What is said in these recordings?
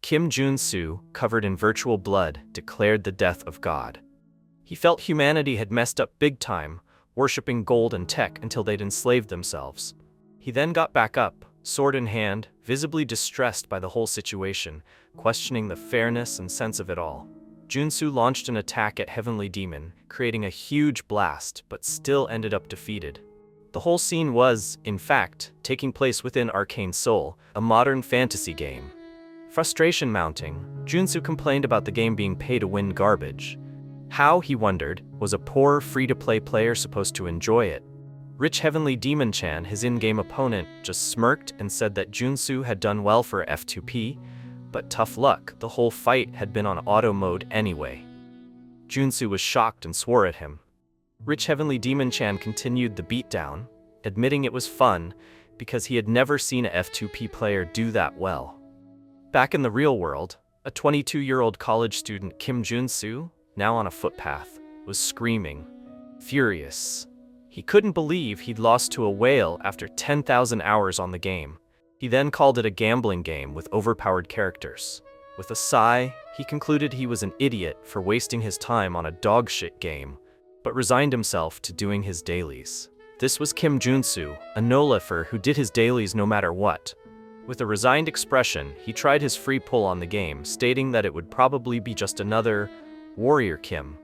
Kim Jun-soo, covered in virtual blood, declared the death of God. He felt humanity had messed up big time, worshipping gold and tech until they'd enslaved themselves. He then got back up, sword in hand, visibly distressed by the whole situation, questioning the fairness and sense of it all. Jun-soo launched an attack at Heavenly Demon, creating a huge blast, but still ended up defeated. The whole scene was, in fact, taking place within Arcane Seoul, a modern fantasy game. Frustration mounting, Jun-soo complained about the game being pay-to-win garbage. How, he wondered, was a poor, free-to-play player supposed to enjoy it? Rich Heavenly Demon-chan, his in-game opponent, just smirked and said that Jun-soo had done well for F2P, but tough luck, the whole fight had been on auto mode anyway. Jun-soo was shocked and swore at him. Rich Heavenly Demon-chan continued the beatdown, admitting it was fun because he had never seen a F2P player do that well. Back in the real world, a 22-year-old college student, Kim Jun-soo, now on a footpath, was screaming, furious. He couldn't believe he'd lost to a whale after 10,000 hours on the game. He then called it a gambling game with overpowered characters. With a sigh, he concluded he was an idiot for wasting his time on a dogshit game, but resigned himself to doing his dailies. This was Kim Jun-soo, a no-lifer who did his dailies no matter what. With a resigned expression, he tried his free pull on the game, stating that it would probably be just another Warrior Kim.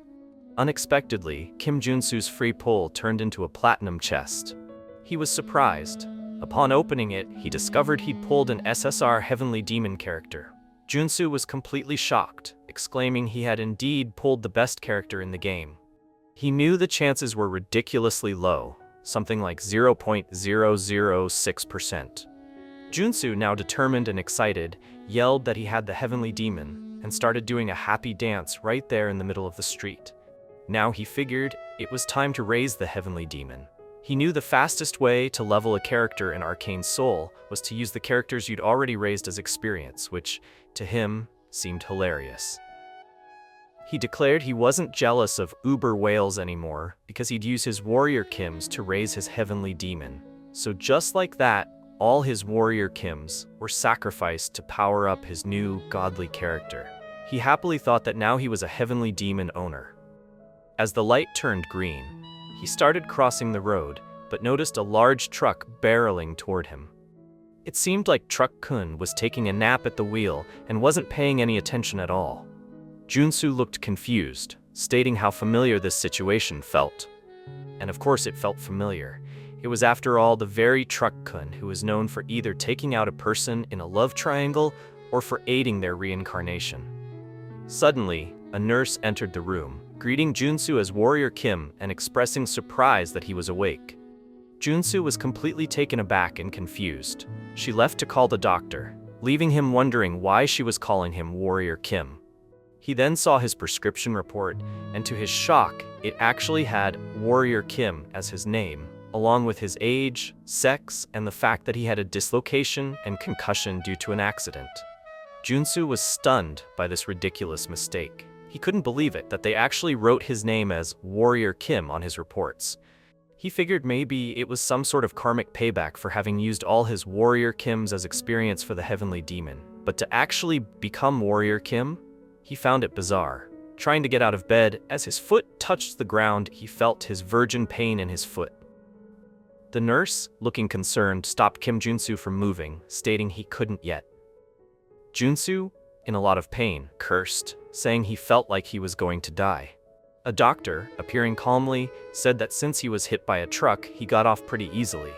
Unexpectedly, Kim Jun-soo's free pull turned into a platinum chest. He was surprised. Upon opening it, he discovered he'd pulled an SSR Heavenly Demon character. Jun-soo was completely shocked, exclaiming he had indeed pulled the best character in the game. He knew the chances were ridiculously low, something like 0.006%. Jun-soo, now determined and excited, yelled that he had the Heavenly Demon, and started doing a happy dance right there in the middle of the street. Now he figured it was time to raise the Heavenly Demon. He knew the fastest way to level a character in Arcane Seoul was to use the characters you'd already raised as experience, which, to him, seemed hilarious. He declared he wasn't jealous of Uber whales anymore because he'd use his Warrior Kims to raise his Heavenly Demon. So just like that, all his Warrior Kims were sacrificed to power up his new, godly character. He happily thought that now he was a Heavenly Demon owner. As the light turned green, he started crossing the road, but noticed a large truck barreling toward him. It seemed like Truck-kun was taking a nap at the wheel and wasn't paying any attention at all. Jun-soo looked confused, stating how familiar this situation felt. And of course it felt familiar. It was, after all, the very Truck-kun who was known for either taking out a person in a love triangle or for aiding their reincarnation. Suddenly, a nurse entered the room, greeting Jun-soo as Warrior Kim and expressing surprise that he was awake. Jun-soo was completely taken aback and confused. She left to call the doctor, leaving him wondering why she was calling him Warrior Kim. He then saw his prescription report, and to his shock, it actually had Warrior Kim as his name, along with his age, sex, and the fact that he had a dislocation and concussion due to an accident. Jun-soo was stunned by this ridiculous mistake. He couldn't believe it that they actually wrote his name as Warrior Kim on his reports. He figured maybe it was some sort of karmic payback for having used all his Warrior Kims as experience for the Heavenly Demon. But to actually become Warrior Kim? He found it bizarre. Trying to get out of bed, as his foot touched the ground, he felt his virgin pain in his foot. The nurse, looking concerned, stopped Kim Jun-soo from moving, stating he couldn't yet. Jun-soo, in a lot of pain, cursed, saying he felt like he was going to die. A doctor, appearing calmly, said that since he was hit by a truck, he got off pretty easily.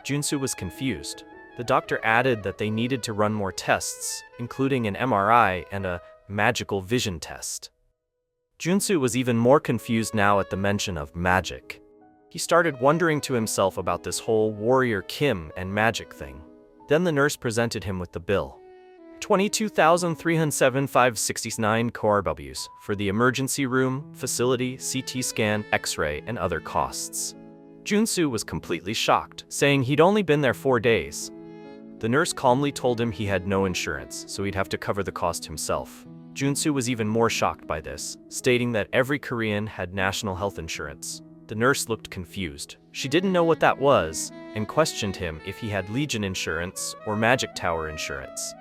Jun-soo was confused. The doctor added that they needed to run more tests, including an MRI and a magical vision test. Jun-soo was even more confused now at the mention of magic. He started wondering to himself about this whole Warrior Kim and magic thing. Then the nurse presented him with the bill. 22,307.569 KRWs for the emergency room, facility, CT scan, X-ray, and other costs. Jun-soo was completely shocked, saying he'd only been there 4 days. The nurse calmly told him he had no insurance, so he'd have to cover the cost himself. Jun-soo was even more shocked by this, stating that every Korean had national health insurance. The nurse looked confused. She didn't know what that was, and questioned him if he had Legion insurance or Magic Tower insurance.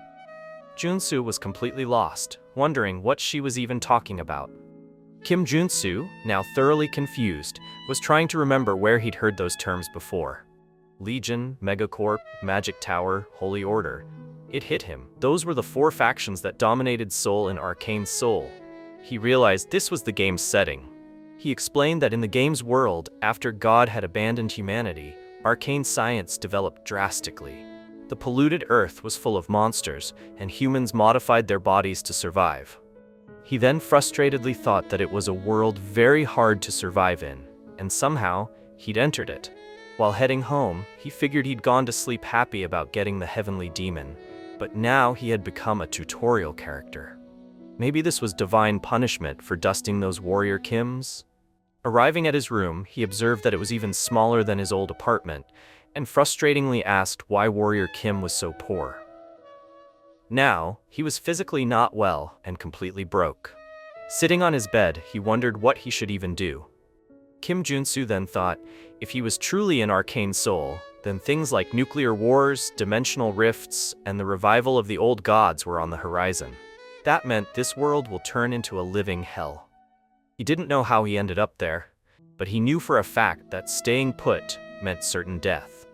Junsu was completely lost, wondering what she was even talking about. Kim Junsu, now thoroughly confused, was trying to remember where he'd heard those terms before. Legion, Megacorp, Magic Tower, Holy Order. It hit him. Those were the 4 factions that dominated Seoul in Arcane Seoul. He realized this was the game's setting. He explained that in the game's world, after God had abandoned humanity, arcane science developed drastically. The polluted earth was full of monsters, and humans modified their bodies to survive. He then frustratedly thought that it was a world very hard to survive in, and somehow, he'd entered it. While heading home, he figured he'd gone to sleep happy about getting the heavenly demon, but now he had become a tutorial character. Maybe this was divine punishment for dusting those warrior Kims? Arriving at his room, he observed that it was even smaller than his old apartment, and frustratingly asked why Warrior Kim was so poor. Now, he was physically not well and completely broke. Sitting on his bed, he wondered what he should even do. Kim Junsu then thought, if he was truly an arcane soul, then things like nuclear wars, dimensional rifts, and the revival of the old gods were on the horizon. That meant this world will turn into a living hell. He didn't know how he ended up there, but he knew for a fact that staying put meant certain death.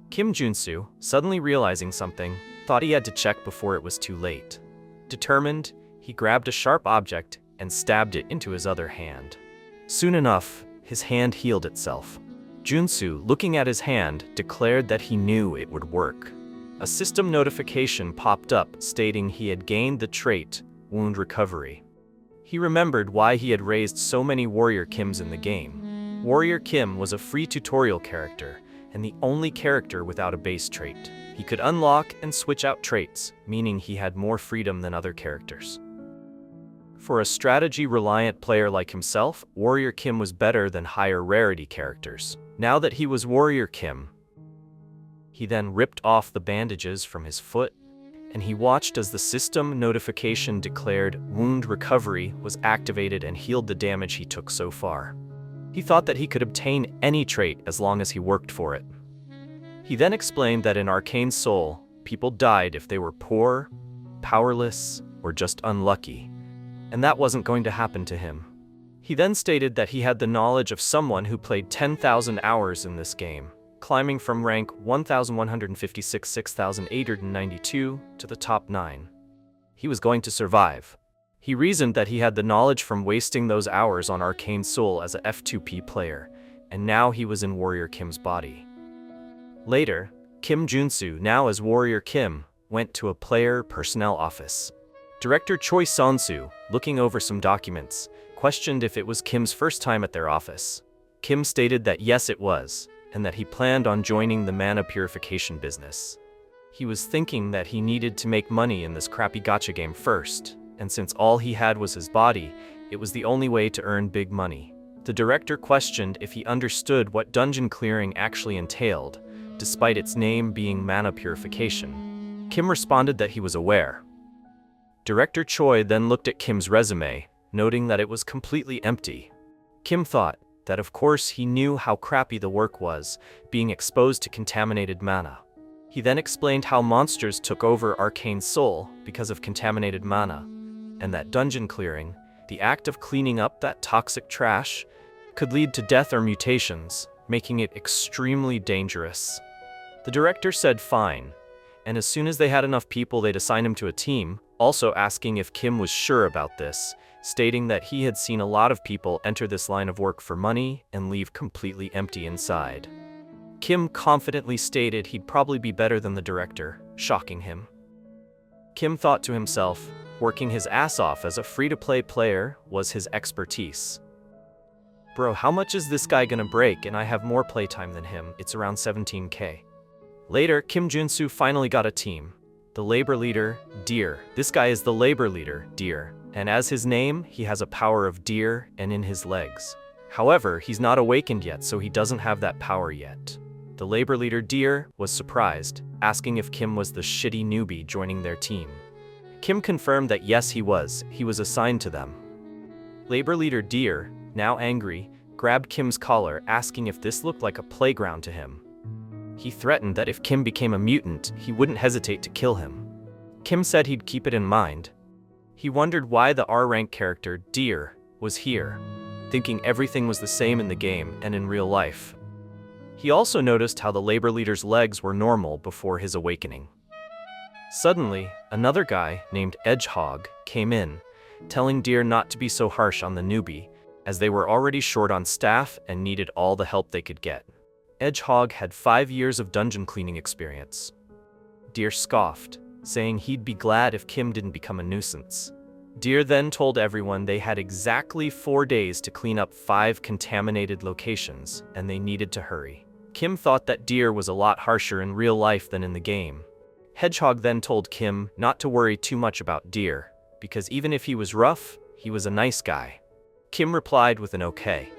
Kim Junsu, suddenly realizing something, thought he had to check before it was too late. Determined, he grabbed a sharp object and stabbed it into his other hand. Soon enough, his hand healed itself. Junsu, looking at his hand, declared that he knew it would work. A system notification popped up stating he had gained the trait, Wound Recovery. He remembered why he had raised so many Warrior Kims in the game. Warrior Kim was a free tutorial character, and the only character without a base trait. He could unlock and switch out traits, meaning he had more freedom than other characters. For a strategy-reliant player like himself, Warrior Kim was better than higher rarity characters. Now that he was Warrior Kim, he then ripped off the bandages from his foot, and he watched as the system notification declared Wound Recovery was activated and healed the damage he took so far. He thought that he could obtain any trait as long as he worked for it. He then explained that in Arcane Seoul, people died if they were poor, powerless, or just unlucky, and that wasn't going to happen to him. He then stated that he had the knowledge of someone who played 10,000 hours in this game, climbing from rank 1,156-6,892 to the top 9. He was going to survive. He reasoned that he had the knowledge from wasting those hours on Arcane Seoul as a F2P player, and now he was in Warrior Kim's body. Later, Kim Junsu, now as Warrior Kim, went to a player personnel office. Director Choi Sonsu, looking over some documents, questioned if it was Kim's first time at their office. Kim stated that yes, it was, and that he planned on joining the mana purification business. He was thinking that he needed to make money in this crappy gacha game first, and since all he had was his body, it was the only way to earn big money. The director questioned if he understood what dungeon clearing actually entailed, despite its name being mana purification. Kim responded that he was aware. Director Choi then looked at Kim's resume, noting that it was completely empty. Kim thought that of course he knew how crappy the work was, being exposed to contaminated mana. He then explained how monsters took over Arcane Seoul because of contaminated mana, and that dungeon clearing, the act of cleaning up that toxic trash, could lead to death or mutations, making it extremely dangerous. The director said fine, and as soon as they had enough people they'd assign him to a team, also asking if Kim was sure about this, stating that he had seen a lot of people enter this line of work for money and leave completely empty inside. Kim confidently stated he'd probably be better than the director, shocking him. Kim thought to himself, working his ass off as a free-to-play player was his expertise. Bro, how much is this guy gonna break and I have more playtime than him? It's around 17k. Later, Kim Junsu finally got a team. The labor leader, Deer. This guy is the labor leader, Deer. And as his name, he has a power of deer and in his legs. However, he's not awakened yet, so he doesn't have that power yet. The labor leader Deer was surprised, asking if Kim was the shitty newbie joining their team. Kim confirmed that yes, he was assigned to them. Labor leader Deer, now angry, grabbed Kim's collar, asking if this looked like a playground to him. He threatened that if Kim became a mutant, he wouldn't hesitate to kill him. Kim said he'd keep it in mind. He wondered why the R-rank character, Deer, was here, thinking everything was the same in the game and in real life. He also noticed how the labor leader's legs were normal before his awakening. Suddenly, another guy named Hedgehog came in, telling Deer not to be so harsh on the newbie, as they were already short on staff and needed all the help they could get. Hedgehog had 5 years of dungeon cleaning experience. Deer scoffed, saying he'd be glad if Kim didn't become a nuisance. Deer then told everyone they had exactly 4 days to clean up 5 contaminated locations, and they needed to hurry. Kim thought that Deer was a lot harsher in real life than in the game. Hedgehog then told Kim not to worry too much about Deer, because even if he was rough, he was a nice guy. Kim replied with an okay.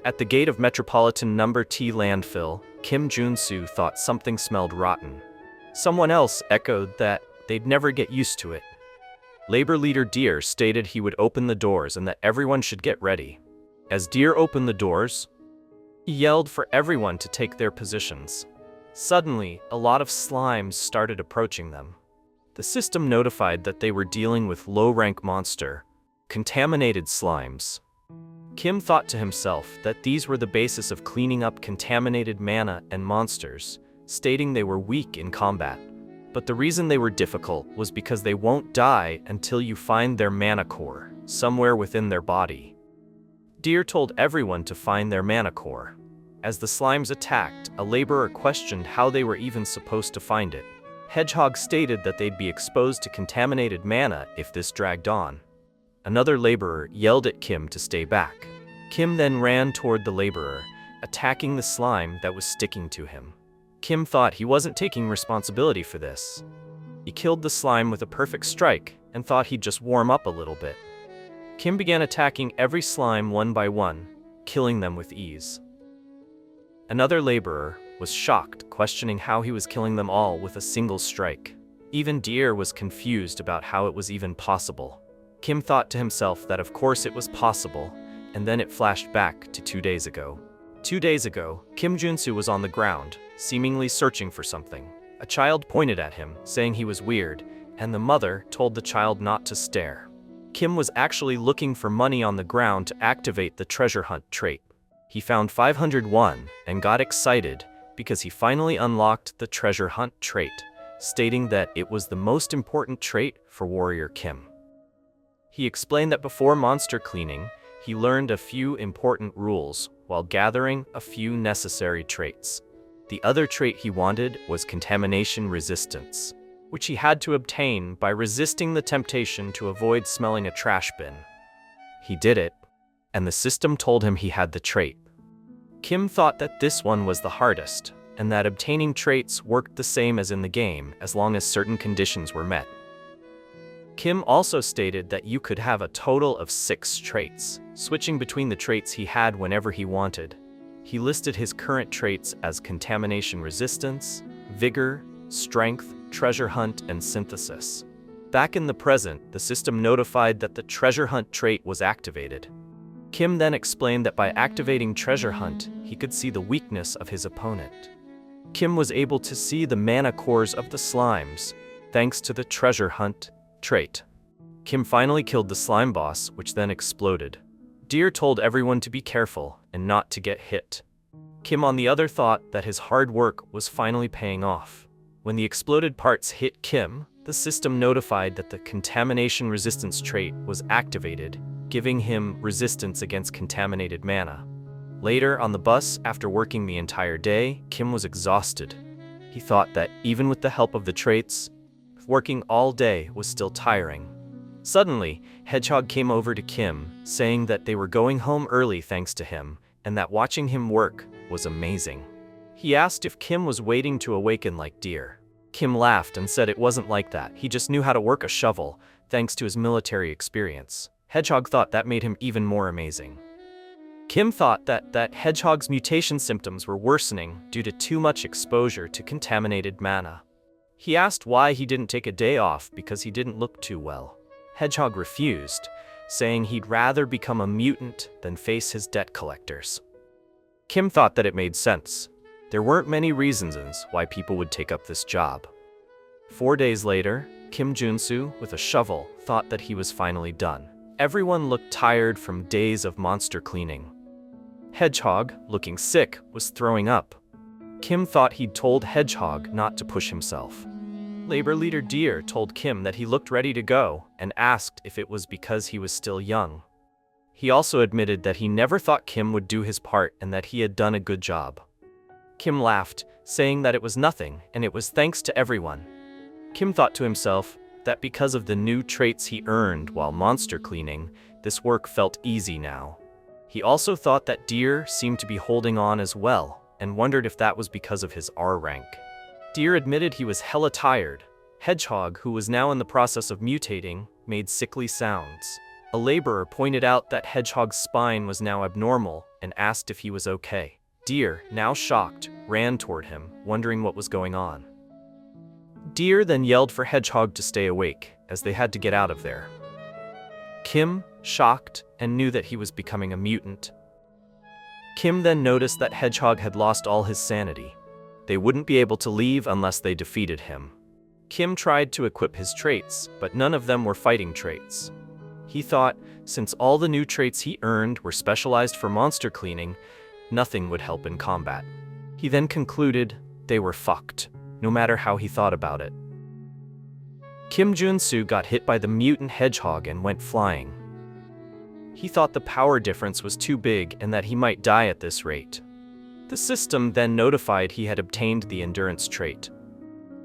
At the gate of Metropolitan No. T landfill, Kim Junsu thought something smelled rotten. Someone else echoed that they'd never get used to it. Labor leader Deer stated he would open the doors and that everyone should get ready. As Deer opened the doors, he yelled for everyone to take their positions. Suddenly, a lot of slimes started approaching them. The system notified that they were dealing with low-rank monster, contaminated slimes. Kim thought to himself that these were the basis of cleaning up contaminated mana and monsters, stating they were weak in combat. But the reason they were difficult was because they won't die until you find their mana core, somewhere within their body. Deer told everyone to find their mana core. As the slimes attacked, a laborer questioned how they were even supposed to find it. Hedgehog stated that they'd be exposed to contaminated mana if this dragged on. Another laborer yelled at Kim to stay back. Kim then ran toward the laborer, attacking the slime that was sticking to him. Kim thought he wasn't taking responsibility for this. He killed the slime with a perfect strike and thought he'd just warm up a little bit. Kim began attacking every slime one by one, killing them with ease. Another laborer was shocked, questioning how he was killing them all with a single strike. Even Deer was confused about how it was even possible. Kim thought to himself that of course it was possible, and then it flashed back to 2 days ago. 2 days ago, Kim Junsu was on the ground, seemingly searching for something. A child pointed at him, saying he was weird, and the mother told the child not to stare. Kim was actually looking for money on the ground to activate the treasure hunt trait. He found 501 and got excited because he finally unlocked the treasure hunt trait, stating that it was the most important trait for Warrior Kim. He explained that before monster cleaning, he learned a few important rules while gathering a few necessary traits. The other trait he wanted was contamination resistance, which he had to obtain by resisting the temptation to avoid smelling a trash bin. He did it, and the system told him he had the trait. Kim thought that this one was the hardest, and that obtaining traits worked the same as in the game as long as certain conditions were met. Kim also stated that you could have a total of 6 traits, switching between the traits he had whenever he wanted. He listed his current traits as contamination resistance, vigor, strength, treasure hunt, and synthesis. Back in the present, the system notified that the treasure hunt trait was activated. Kim then explained that by activating treasure hunt, he could see the weakness of his opponent. Kim was able to see the mana cores of the slimes, thanks to the treasure hunt trait. Kim finally killed the slime boss, which then exploded. Deer told everyone to be careful and not to get hit. Kim on the other thought that his hard work was finally paying off. When the exploded parts hit Kim, the system notified that the contamination resistance trait was activated, giving him resistance against contaminated mana. Later on the bus, after working the entire day, Kim was exhausted. He thought that even with the help of the traits, working all day was still tiring. Suddenly, Hedgehog came over to Kim, saying that they were going home early thanks to him, and that watching him work was amazing. He asked if Kim was waiting to awaken like Deer. Kim laughed and said it wasn't like that, he just knew how to work a shovel, thanks to his military experience. Hedgehog thought that made him even more amazing. Kim thought that Hedgehog's mutation symptoms were worsening due to too much exposure to contaminated mana. He asked why he didn't take a day off because he didn't look too well. Hedgehog refused, saying he'd rather become a mutant than face his debt collectors. Kim thought that it made sense. There weren't many reasons why people would take up this job. 4 days later, Kim Junsu, with a shovel, thought that he was finally done. Everyone looked tired from days of monster cleaning. Hedgehog, looking sick, was throwing up. Kim thought he'd told Hedgehog not to push himself. Labor leader Deer told Kim that he looked ready to go and asked if it was because he was still young. He also admitted that he never thought Kim would do his part and that he had done a good job. Kim laughed, saying that it was nothing and it was thanks to everyone. Kim thought to himself that because of the new traits he earned while monster cleaning, this work felt easy now. He also thought that Deer seemed to be holding on as well, and wondered if that was because of his R rank. Deer admitted he was hella tired. Hedgehog, who was now in the process of mutating, made sickly sounds. A laborer pointed out that Hedgehog's spine was now abnormal and asked if he was okay. Deer, now shocked, ran toward him, wondering what was going on. Deer then yelled for Hedgehog to stay awake, as they had to get out of there. Kim, shocked, and knew that he was becoming a mutant. Kim then noticed that Hedgehog had lost all his sanity. They wouldn't be able to leave unless they defeated him. Kim tried to equip his traits, but none of them were fighting traits. He thought, since all the new traits he earned were specialized for monster cleaning, nothing would help in combat. He then concluded they were fucked, no matter how he thought about it. Kim Junsu got hit by the mutant Hedgehog and went flying. He thought the power difference was too big and that he might die at this rate. The system then notified he had obtained the endurance trait.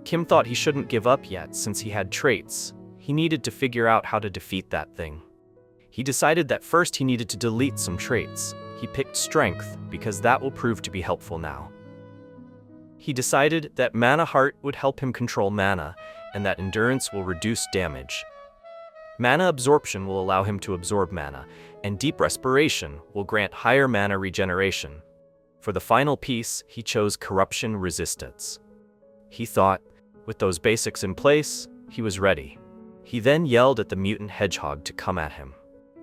Kim thought he shouldn't give up yet since he had traits. He needed to figure out how to defeat that thing. He decided that first he needed to delete some traits. He picked strength because that will prove to be helpful now. He decided that mana heart would help him control mana and that endurance will reduce damage. Mana absorption will allow him to absorb mana, and deep respiration will grant higher mana regeneration. For the final piece, he chose corruption resistance. He thought, with those basics in place, he was ready. He then yelled at the mutant Hedgehog to come at him.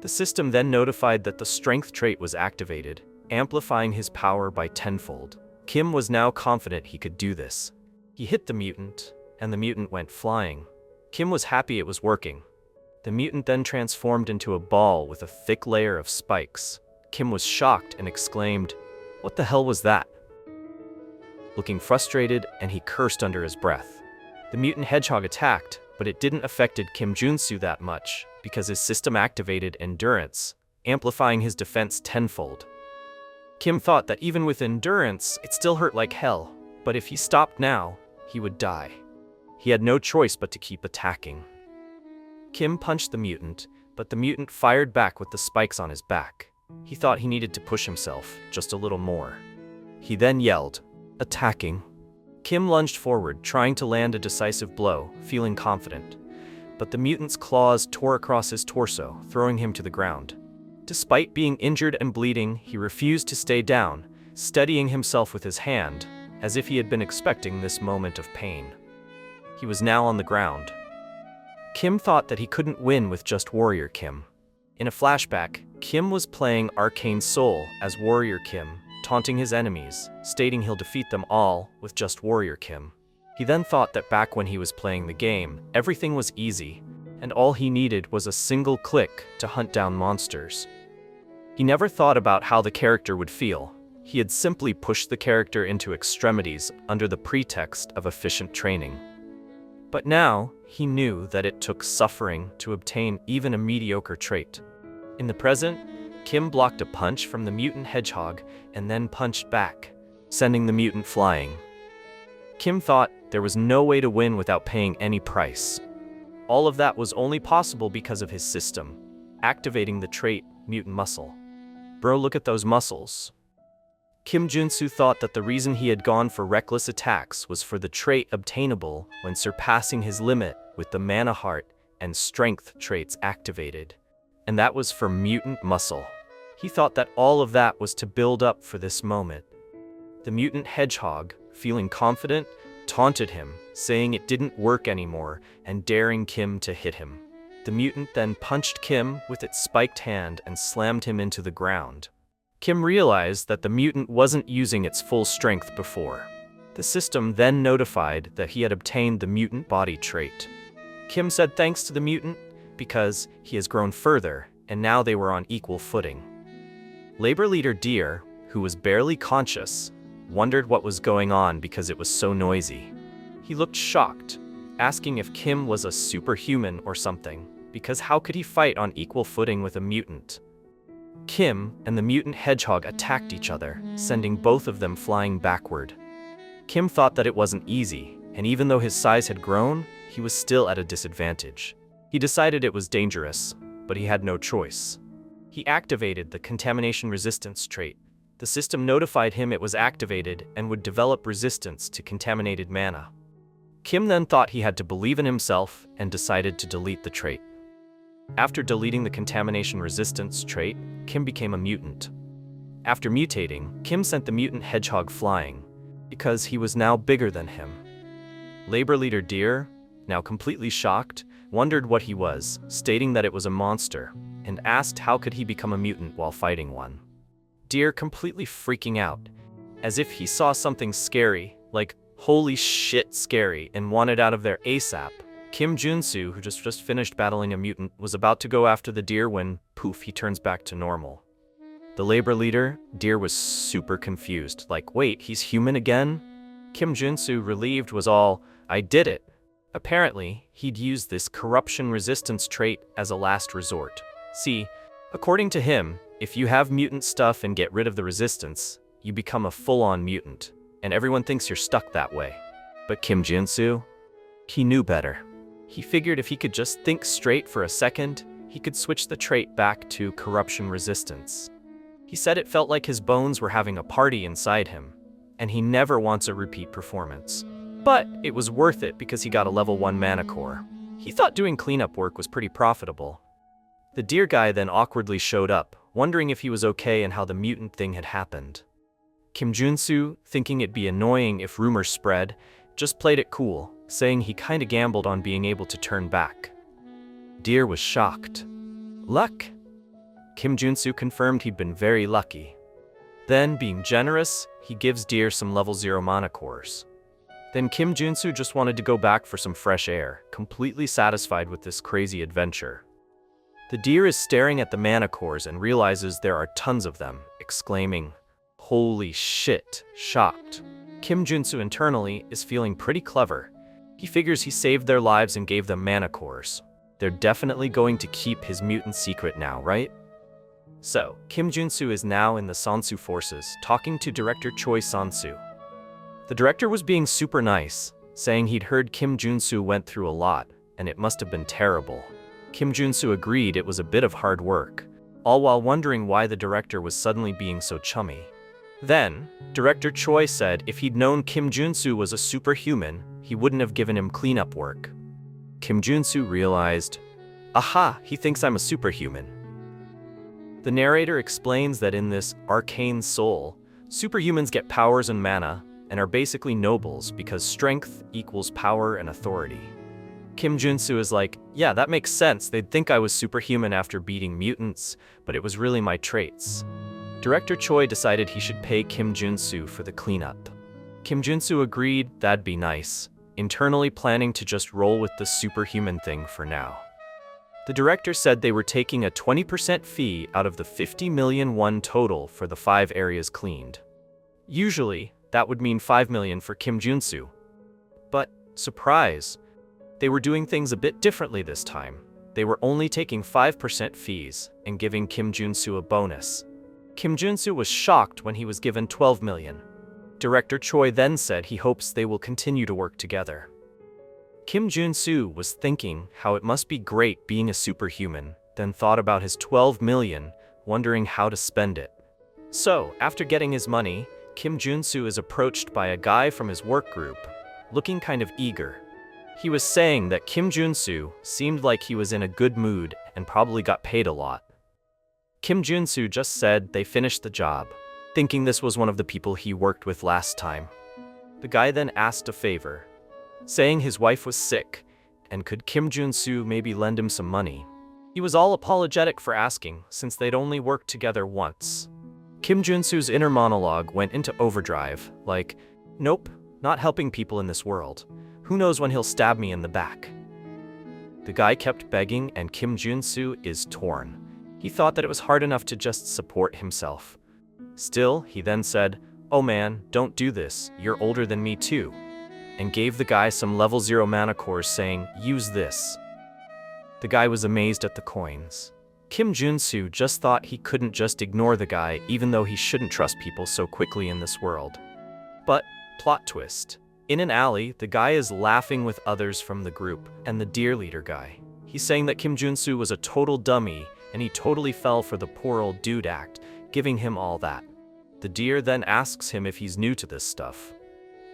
The system then notified that the strength trait was activated, amplifying his power by tenfold. Kim was now confident he could do this. He hit the mutant, and the mutant went flying. Kim was happy it was working. The mutant then transformed into a ball with a thick layer of spikes. Kim was shocked and exclaimed, "What the hell was that?" Looking frustrated, and he cursed under his breath. The mutant Hedgehog attacked, but it didn't affect Kim Junsu that much, because his system activated endurance, amplifying his defense tenfold. Kim thought that even with endurance, it still hurt like hell, but if he stopped now, he would die. He had no choice but to keep attacking. Kim punched the mutant, but the mutant fired back with the spikes on his back. He thought he needed to push himself just a little more. He then yelled, "Attacking." Kim lunged forward, trying to land a decisive blow, feeling confident. But the mutant's claws tore across his torso, throwing him to the ground. Despite being injured and bleeding, he refused to stay down, steadying himself with his hand, as if he had been expecting this moment of pain. He was now on the ground. Kim thought that he couldn't win with just Warrior Kim. In a flashback, Kim was playing Arcane Seoul as Warrior Kim, taunting his enemies, stating he'll defeat them all with just Warrior Kim. He then thought that back when he was playing the game, everything was easy, and all he needed was a single click to hunt down monsters. He never thought about how the character would feel. He had simply pushed the character into extremities under the pretext of efficient training. But now, he knew that it took suffering to obtain even a mediocre trait. In the present, Kim blocked a punch from the mutant Hedgehog and then punched back, sending the mutant flying. Kim thought there was no way to win without paying any price. All of that was only possible because of his system, activating the trait Mutant Muscle. Bro, look at those muscles. Kim Junsu thought that the reason he had gone for reckless attacks was for the trait obtainable when surpassing his limit with the mana heart and strength traits activated, and that was for Mutant Muscle. He thought that all of that was to build up for this moment. The mutant Hedgehog, feeling confident, taunted him, saying it didn't work anymore and daring Kim to hit him. The mutant then punched Kim with its spiked hand and slammed him into the ground. Kim realized that the mutant wasn't using its full strength before. The system then notified that he had obtained the mutant body trait. Kim said thanks to the mutant because he has grown further, and now they were on equal footing. Labor leader Deer, who was barely conscious, wondered what was going on because it was so noisy. He looked shocked, asking if Kim was a superhuman or something, because how could he fight on equal footing with a mutant? Kim and the mutant Hedgehog attacked each other, sending both of them flying backward. Kim thought that it wasn't easy, and even though his size had grown, he was still at a disadvantage. He decided it was dangerous, but he had no choice. He activated the contamination resistance trait. The system notified him it was activated and would develop resistance to contaminated mana. Kim then thought he had to believe in himself and decided to delete the trait. After deleting the contamination resistance trait, Kim became a mutant. After mutating, Kim sent the mutant Hedgehog flying, because he was now bigger than him. Labor leader Deer, now completely shocked, wondered what he was, stating that it was a monster, and asked how could he become a mutant while fighting one. Deer completely freaking out, as if he saw something scary, like holy shit scary, and wanted out of there ASAP. Kim Junsu, who just finished battling a mutant, was about to go after the deer when, poof, he turns back to normal. The labor leader, Deer, was super confused, like, wait, he's human again? Kim Junsu, relieved, was all, I did it. Apparently, he'd used this corruption resistance trait as a last resort. See, according to him, if you have mutant stuff and get rid of the resistance, you become a full-on mutant, and everyone thinks you're stuck that way. But Kim Junsu, he knew better. He figured if he could just think straight for a second, he could switch the trait back to corruption resistance. He said it felt like his bones were having a party inside him, and he never wants a repeat performance. But it was worth it because he got a level 1 mana core. He thought doing cleanup work was pretty profitable. The deer guy then awkwardly showed up, wondering if he was okay and how the mutant thing had happened. Kim Junsu, thinking it'd be annoying if rumors spread, just played it cool, saying he kinda gambled on being able to turn back. Deer was shocked. Luck? Kim Junsu confirmed he'd been very lucky. Then, being generous, he gives Deer some level 0 mana cores. Then Kim Junsu just wanted to go back for some fresh air, completely satisfied with this crazy adventure. The deer is staring at the mana cores and realizes there are tons of them, exclaiming, holy shit, shocked. Kim Junsu internally is feeling pretty clever. He figures he saved their lives and gave them mana cores. They're definitely going to keep his mutant secret now, right? So, Kim Junsu is now in the Sansu forces, talking to director Choi Sansu. The director was being super nice, saying he'd heard Kim Junsu went through a lot, and it must have been terrible. Kim Junsu agreed it was a bit of hard work, all while wondering why the director was suddenly being so chummy. Then, director Choi said if he'd known Kim Junsu was a superhuman, he wouldn't have given him cleanup work. Kim Junsu realized, aha, he thinks I'm a superhuman. The narrator explains that in this Arcane Seoul, superhumans get powers and mana, and are basically nobles because strength equals power and authority. Kim Junsu is like, yeah, that makes sense, they'd think I was superhuman after beating mutants, but it was really my traits. Director Choi decided he should pay Kim Junsu for the cleanup. Kim Junsu agreed that'd be nice, internally planning to just roll with the superhuman thing for now. The director said they were taking a 20% fee out of the 50 million won total for the 5 areas cleaned. Usually, that would mean 5 million for Kim Junsu. But, surprise, they were doing things a bit differently this time. They were only taking 5% fees and giving Kim Junsu a bonus. Kim Junsu was shocked when he was given 12 million. Director Choi then said he hopes they will continue to work together. Kim Junsu was thinking how it must be great being a superhuman, then thought about his 12 million, wondering how to spend it. So, after getting his money, Kim Junsu is approached by a guy from his work group, looking kind of eager. He was saying that Kim Junsu seemed like he was in a good mood and probably got paid a lot. Kim Junsu just said they finished the job, thinking this was one of the people he worked with last time. The guy then asked a favor, saying his wife was sick, and could Kim Junsu maybe lend him some money. He was all apologetic for asking, since they'd only worked together once. Kim Junsu's inner monologue went into overdrive, like, nope, not helping people in this world. Who knows when he'll stab me in the back?" The guy kept begging and Kim Jun-soo is torn. He thought that it was hard enough to just support himself. Still, he then said, "Oh man, don't do this, you're older than me too," and gave the guy some level 0 mana cores saying, "Use this." The guy was amazed at the coins. Kim Jun-soo just thought he couldn't just ignore the guy even though he shouldn't trust people so quickly in this world. But, plot twist. In an alley, the guy is laughing with others from the group and the deer leader guy. He's saying that Kim Jun-soo was a total dummy and he totally fell for the poor old dude act, giving him all that. The deer then asks him if he's new to this stuff.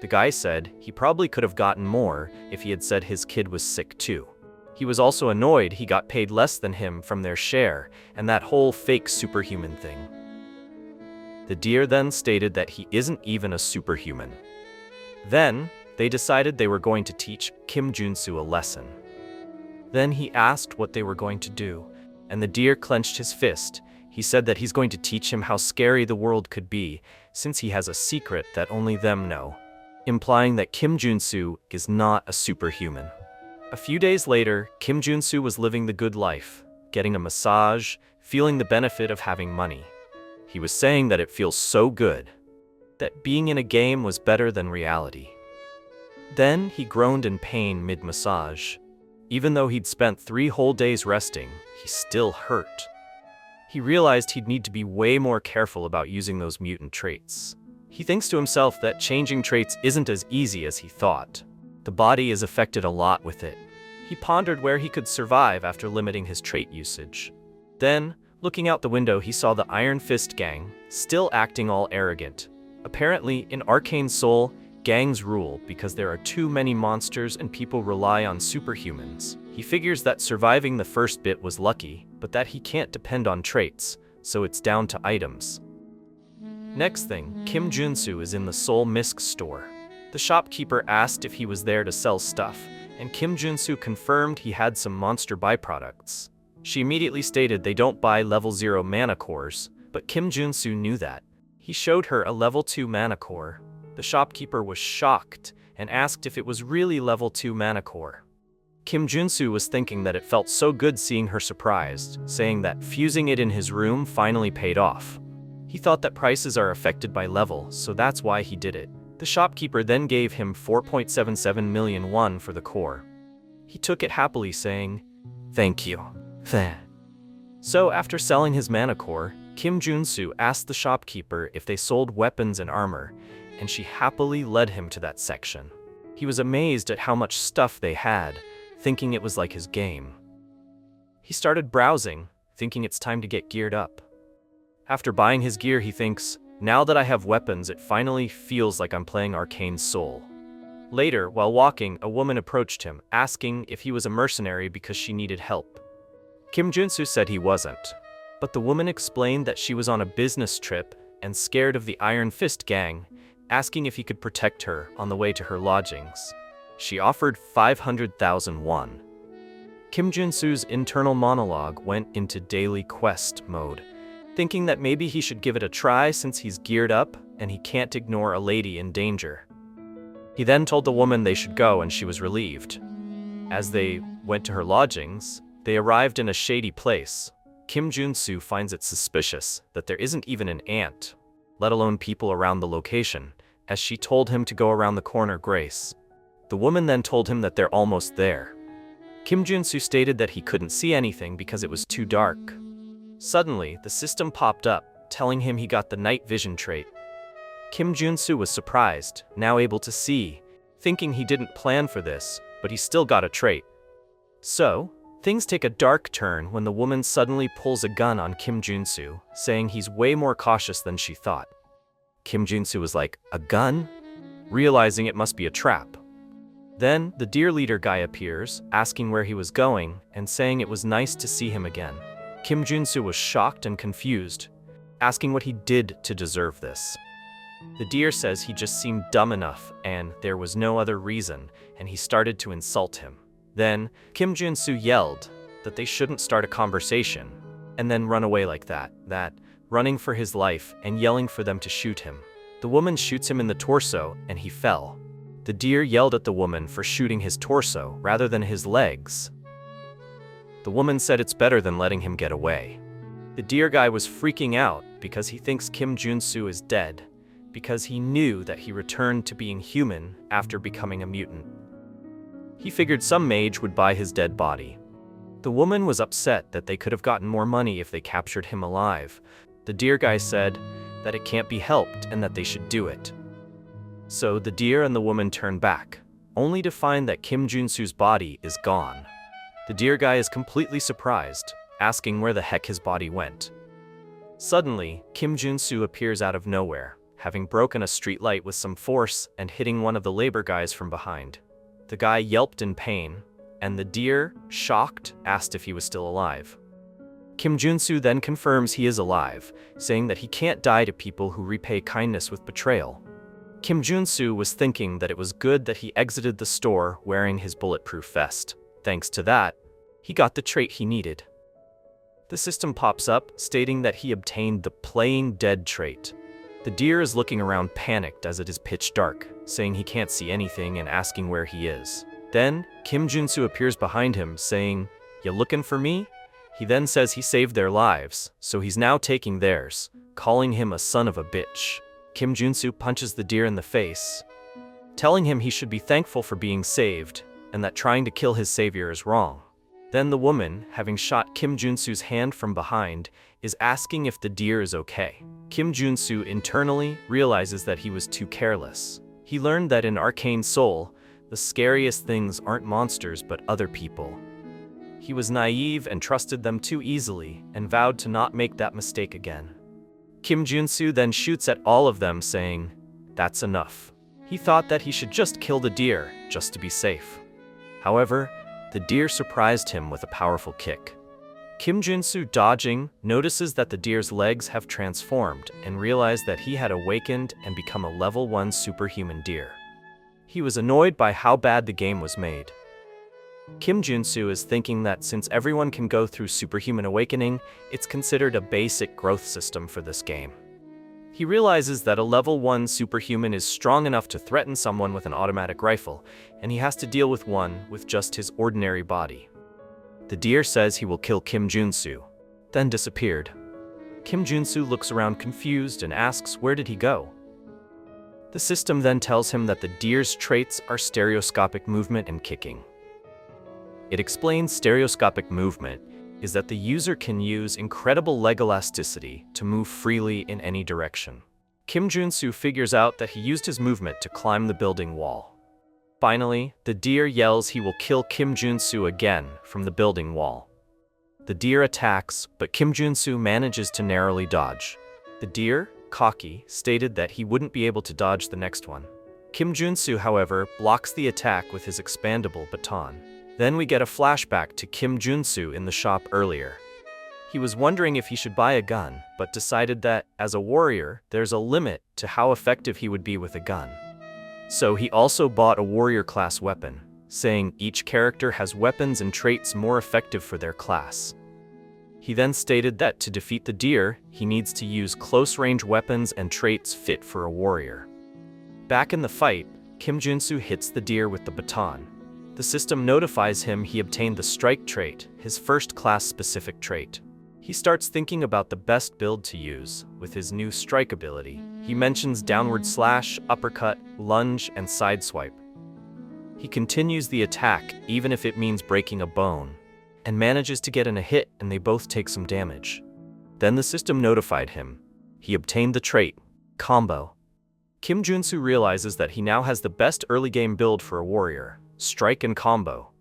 The guy said he probably could have gotten more if he had said his kid was sick too. He was also annoyed he got paid less than him from their share and that whole fake superhuman thing. The deer then stated that he isn't even a superhuman. Then, they decided they were going to teach Kim Jun-soo a lesson. Then he asked what they were going to do, and the deer clenched his fist. He said that he's going to teach him how scary the world could be, since he has a secret that only them know, implying that Kim Jun-soo is not a superhuman. A few days later, Kim Jun-soo was living the good life, getting a massage, feeling the benefit of having money. He was saying that it feels so good, that being in a game was better than reality. Then he groaned in pain mid-massage. Even though he'd spent 3 whole days resting, he still hurt. He realized he'd need to be way more careful about using those mutant traits. He thinks to himself that changing traits isn't as easy as he thought. The body is affected a lot with it. He pondered where he could survive after limiting his trait usage. Then, looking out the window, he saw the Iron Fist gang, still acting all arrogant. Apparently, in Arcane Seoul, gangs rule because there are too many monsters and people rely on superhumans. He figures that surviving the first bit was lucky, but that he can't depend on traits, so it's down to items. Next thing, Kim Jun-soo is in the Seoul Misk store. The shopkeeper asked if he was there to sell stuff, and Kim Jun-soo confirmed he had some monster byproducts. She immediately stated they don't buy level 0 mana cores, but Kim Jun-soo knew that. He showed her a level 2 mana core. The shopkeeper was shocked and asked if it was really level 2 mana core. Kim Jun-soo was thinking that it felt so good seeing her surprised, saying that fusing it in his room finally paid off. He thought that prices are affected by level, so that's why he did it. The shopkeeper then gave him 4.77 million won for the core. He took it happily, saying, "Thank you." So after selling his mana core, Kim Jun-soo asked the shopkeeper if they sold weapons and armor, and she happily led him to that section. He was amazed at how much stuff they had, thinking it was like his game. He started browsing, thinking it's time to get geared up. After buying his gear, he thinks, "Now that I have weapons, it finally feels like I'm playing Arcane Seoul." Later, while walking, a woman approached him, asking if he was a mercenary because she needed help. Kim Jun-soo said he wasn't, but the woman explained that she was on a business trip and scared of the Iron Fist gang, asking if he could protect her on the way to her lodgings. She offered 500,000 won. Kim Jun-soo's internal monologue went into daily quest mode, thinking that maybe he should give it a try since he's geared up and he can't ignore a lady in danger. He then told the woman they should go and she was relieved. As they went to her lodgings, they arrived in a shady place. Kim Jun-soo finds it suspicious that there isn't even an ant, let alone people around the location, as she told him to go around the corner Grace. The woman then told him that they're almost there. Kim Jun-soo stated that he couldn't see anything because it was too dark. Suddenly, the system popped up, telling him he got the night vision trait. Kim Jun-soo was surprised, now able to see, thinking he didn't plan for this, but he still got a trait. So, things take a dark turn when the woman suddenly pulls a gun on Kim Jun-soo, saying he's way more cautious than she thought. Kim Jun-soo was like, "A gun?" realizing it must be a trap. Then, the deer leader guy appears, asking where he was going, and saying it was nice to see him again. Kim Jun-soo was shocked and confused, asking what he did to deserve this. The deer says he just seemed dumb enough, and there was no other reason, and he started to insult him. Then, Kim Jun-soo yelled that they shouldn't start a conversation, and then run away like that, running for his life and yelling for them to shoot him. The woman shoots him in the torso, and he fell. The deer yelled at the woman for shooting his torso rather than his legs. The woman said it's better than letting him get away. The deer guy was freaking out because he thinks Kim Jun-soo is dead, because he knew that he returned to being human after becoming a mutant. He figured some mage would buy his dead body. The woman was upset that they could have gotten more money if they captured him alive. The deer guy said that it can't be helped and that they should do it. So the deer and the woman turn back, only to find that Kim Jun-soo's body is gone. The deer guy is completely surprised, asking where the heck his body went. Suddenly, Kim Jun-soo appears out of nowhere, having broken a streetlight with some force and hitting one of the labor guys from behind. The guy yelped in pain, and the deer, shocked, asked if he was still alive. Kim Jun-soo then confirms he is alive, saying that he can't die to people who repay kindness with betrayal. Kim Jun-soo was thinking that it was good that he exited the store wearing his bulletproof vest. Thanks to that, he got the trait he needed. The system pops up, stating that he obtained the playing dead trait. The deer is looking around panicked as it is pitch dark, saying he can't see anything and asking where he is. Then, Kim Jun-soo appears behind him, saying, "You looking for me?" He then says he saved their lives, so he's now taking theirs, calling him a son of a bitch. Kim Jun-soo punches the deer in the face, telling him he should be thankful for being saved, and that trying to kill his savior is wrong. Then the woman, having shot Kim Jun-soo's hand from behind, is asking if the deer is okay. Kim Jun-soo internally realizes that he was too careless. He learned that in Arcane Seoul, the scariest things aren't monsters but other people. He was naive and trusted them too easily, and vowed to not make that mistake again. Kim Jun-soo then shoots at all of them, saying, "That's enough." He thought that he should just kill the deer, just to be safe. However, the deer surprised him with a powerful kick. Kim Jun-soo, dodging, notices that the deer's legs have transformed and realized that he had awakened and become a level 1 superhuman deer. He was annoyed by how bad the game was made. Kim Jun-soo is thinking that since everyone can go through superhuman awakening, it's considered a basic growth system for this game. He realizes that a level 1 superhuman is strong enough to threaten someone with an automatic rifle, and he has to deal with one with just his ordinary body. The deer says he will kill Kim Jun-soo, then disappeared. Kim Jun-soo looks around confused and asks where did he go. The system then tells him that the deer's traits are stereoscopic movement and kicking. It explains stereoscopic movement is that the user can use incredible leg elasticity to move freely in any direction. Kim Jun-soo figures out that he used his movement to climb the building wall. Finally, the deer yells he will kill Kim Jun-soo again from the building wall. The deer attacks, but Kim Jun-soo manages to narrowly dodge. The deer, cocky, stated that he wouldn't be able to dodge the next one. Kim Jun-soo, however, blocks the attack with his expandable baton. Then we get a flashback to Kim Jun-soo in the shop earlier. He was wondering if he should buy a gun, but decided that, as a warrior, there's a limit to how effective he would be with a gun. So he also bought a warrior-class weapon, saying each character has weapons and traits more effective for their class. He then stated that to defeat the deer, he needs to use close-range weapons and traits fit for a warrior. Back in the fight, Kim Jun-soo hits the deer with the baton. The system notifies him he obtained the strike trait, his first-class specific trait. He starts thinking about the best build to use with his new strike ability. He mentions downward slash, uppercut, lunge, and sideswipe. He continues the attack even if it means breaking a bone, and manages to get in a hit and they both take some damage. Then the system notified him. He obtained the trait, combo. Kim Jun-soo realizes that he now has the best early game build for a warrior. Strike and combo.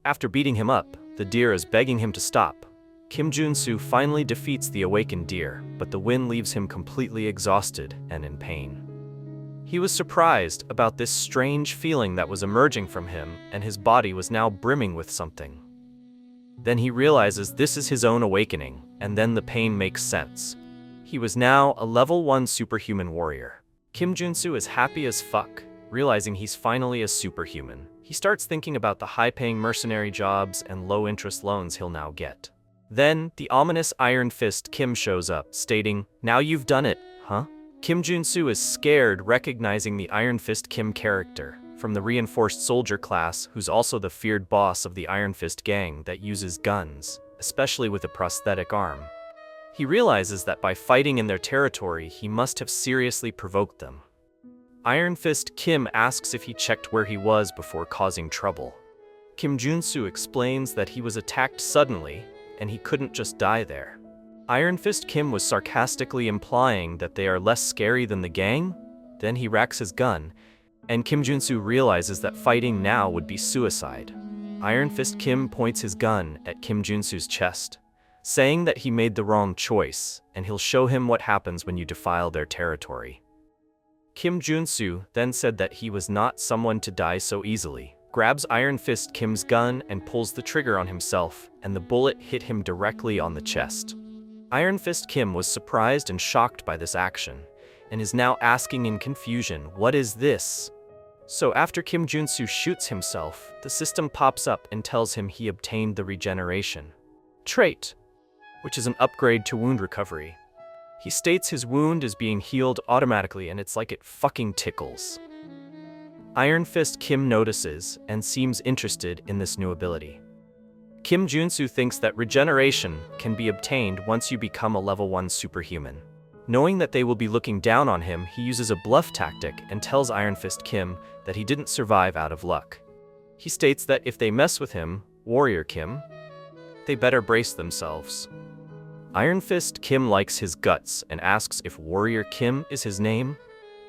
After beating him up, the deer is begging him to stop. Kim Jun-soo finally defeats the awakened deer, but the win leaves him completely exhausted and in pain. He was surprised about this strange feeling that was emerging from him, and his body was now brimming with something. Then he realizes this is his own awakening, and then the pain makes sense. He was now a level 1 superhuman warrior. Kim Jun-soo is happy as fuck, realizing he's finally a superhuman. He starts thinking about the high-paying mercenary jobs and low-interest loans he'll now get. Then, the ominous Iron Fist Kim shows up, stating, "Now you've done it, huh?" Kim Jun-soo is scared, recognizing the Iron Fist Kim character, from the reinforced soldier class who's also the feared boss of the Iron Fist gang that uses guns, especially with a prosthetic arm. He realizes that by fighting in their territory, he must have seriously provoked them. Iron Fist Kim asks if he checked where he was before causing trouble. Kim Junsu explains that he was attacked suddenly, and he couldn't just die there. Iron Fist Kim was sarcastically implying that they are less scary than the gang. Then he racks his gun, and Kim Junsu realizes that fighting now would be suicide. Iron Fist Kim points his gun at Kim Junsu's chest, saying that he made the wrong choice, and he'll show him what happens when you defile their territory. Kim Junsu then said that he was not someone to die so easily, grabs Iron Fist Kim's gun and pulls the trigger on himself, and the bullet hit him directly on the chest. Iron Fist Kim was surprised and shocked by this action, and is now asking in confusion, "What is this?" So after Kim Junsu shoots himself, the system pops up and tells him he obtained the regeneration trait, which is an upgrade to wound recovery. He states his wound is being healed automatically, and it's like it fucking tickles. Iron Fist Kim notices and seems interested in this new ability. Kim Junsu thinks that regeneration can be obtained once you become a level 1 superhuman. Knowing that they will be looking down on him, he uses a bluff tactic and tells Iron Fist Kim that he didn't survive out of luck. He states that if they mess with him, Warrior Kim, they better brace themselves. Iron Fist Kim likes his guts and asks if Warrior Kim is his name.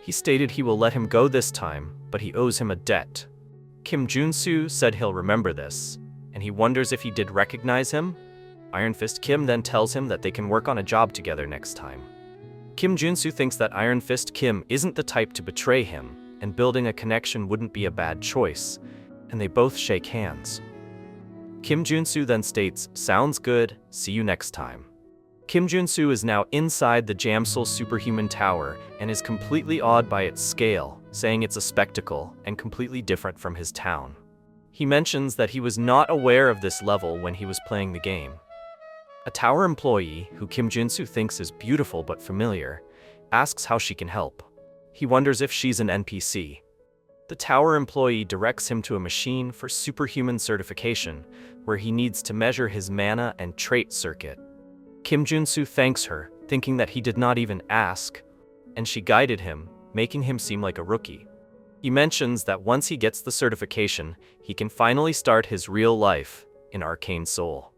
He stated he will let him go this time, but he owes him a debt. Kim Junsu said he'll remember this, and he wonders if he did recognize him. Iron Fist Kim then tells him that they can work on a job together next time. Kim Junsu thinks that Iron Fist Kim isn't the type to betray him, and building a connection wouldn't be a bad choice, and they both shake hands. Kim Junsu then states, "Sounds good, see you next time." Kim Junsu is now inside the Jamsul Superhuman Tower and is completely awed by its scale, saying it's a spectacle and completely different from his town. He mentions that he was not aware of this level when he was playing the game. A tower employee, who Kim Junsu thinks is beautiful but familiar, asks how she can help. He wonders if she's an NPC. The tower employee directs him to a machine for superhuman certification, where he needs to measure his mana and trait circuit. Kim Junsu thanks her, thinking that he did not even ask, and she guided him, making him seem like a rookie. He mentions that once he gets the certification, he can finally start his real life in Arcane Seoul.